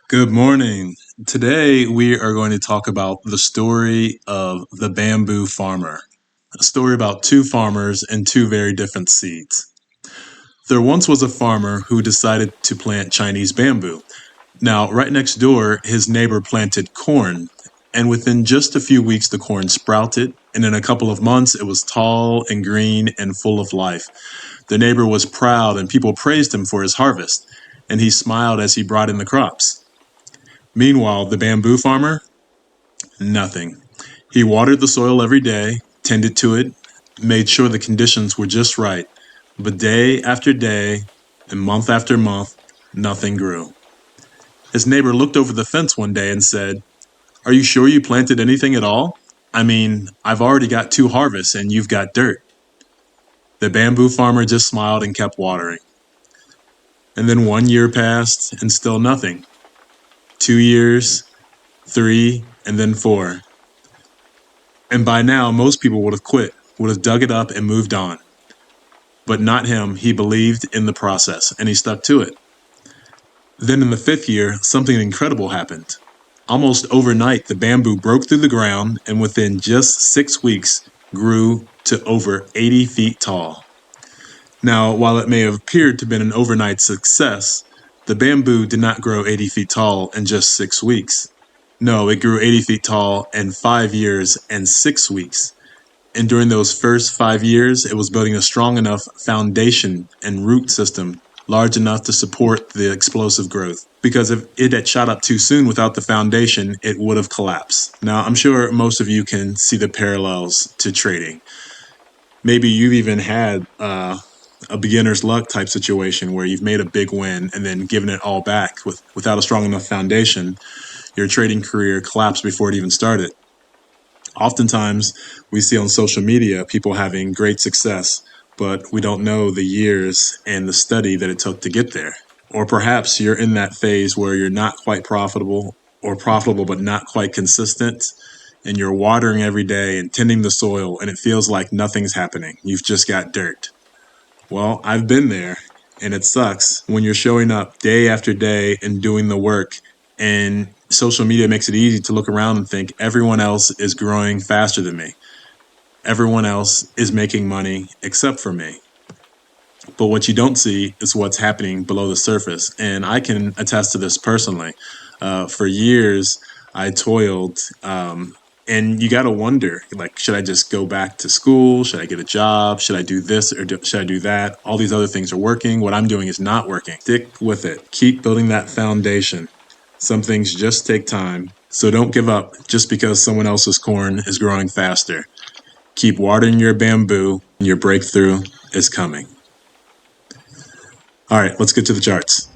Good morning. Today we are going to talk about the story of the bamboo farmer. A story about two farmers and two very different seeds. There once was a farmer who decided to plant Chinese bamboo. Now, right next door, his neighbor planted corn, and within just a few weeks the corn sprouted, and in a couple of months it was tall and green and full of life. The neighbor was proud and people praised him for his harvest, and he smiled as he brought in the crops. Meanwhile, the bamboo farmer, nothing. He watered the soil every day, tended to it, made sure the conditions were just right. But day after day and month after month, nothing grew. His neighbor looked over the fence one day and said, "Are you sure you planted anything at all? I mean, I've already got two harvests and you've got dirt." The bamboo farmer just smiled and kept watering. And then 1 year passed and still nothing. 2 years, three, and then four. And by now, most people would have quit, would have dug it up and moved on. But not him. He believed in the process, and he stuck to it. Then in the fifth year, something incredible happened. Almost overnight, the bamboo broke through the ground, and within just 6 weeks, grew to over 80 feet tall. Now, while it may have appeared to have been an overnight success, the bamboo did not grow 80 feet tall in just 6 weeks. No, it grew 80 feet tall in 5 years and 6 weeks. And during those first 5 years, it was building a strong enough foundation and root system large enough to support the explosive growth. Because if it had shot up too soon without the foundation, it would have collapsed. Now, I'm sure most of you can see the parallels to trading. Maybe you've even had a beginner's luck type situation where you've made a big win and then given it all back without a strong enough foundation. Your trading career collapsed before it even started. Oftentimes, we see on social media people having great success, but we don't know the years and the study that it took to get there. Or perhaps you're in that phase where you're not quite profitable, or profitable but not quite consistent, and you're watering every day and tending the soil, and it feels like nothing's happening. You've just got dirt. Well, I've been there, and it sucks when you're showing up day after day and doing the work, and social media makes it easy to look around and think everyone else is growing faster than me. Everyone else is making money except for me. But what you don't see is what's happening below the surface. And I can attest to this personally. For years, I toiled, and you got to wonder, like, should I just go back to school? Should I get a job? Should I do this or should I do that? All these other things are working. What I'm doing is not working. Stick with it. Keep building that foundation. Some things just take time. So don't give up just because someone else's corn is growing faster. Keep watering your bamboo. Your breakthrough is coming. All right, let's get to the charts.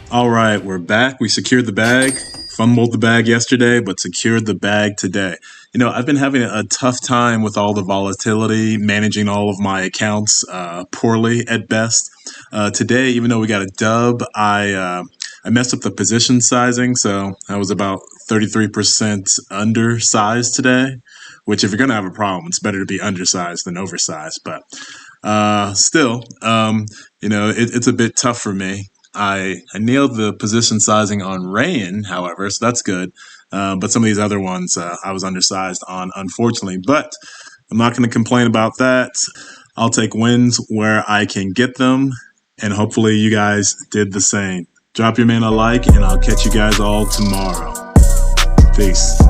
All right, we're back. We secured the bag, fumbled the bag yesterday, but secured the bag today. You know, I've been having a tough time with all the volatility, managing all of my accounts poorly at best. Today, even though we got a dub, I messed up the position sizing, so I was about 33% undersized today, which if you're going to have a problem, it's better to be undersized than oversized. But still, it's a bit tough for me. I nailed the position sizing on RAEN, however, so that's good. But some of these other ones I was undersized on, unfortunately. But I'm not going to complain about that. I'll take wins where I can get them, and hopefully you guys did the same. Drop your man a like, and I'll catch you guys all tomorrow. Peace.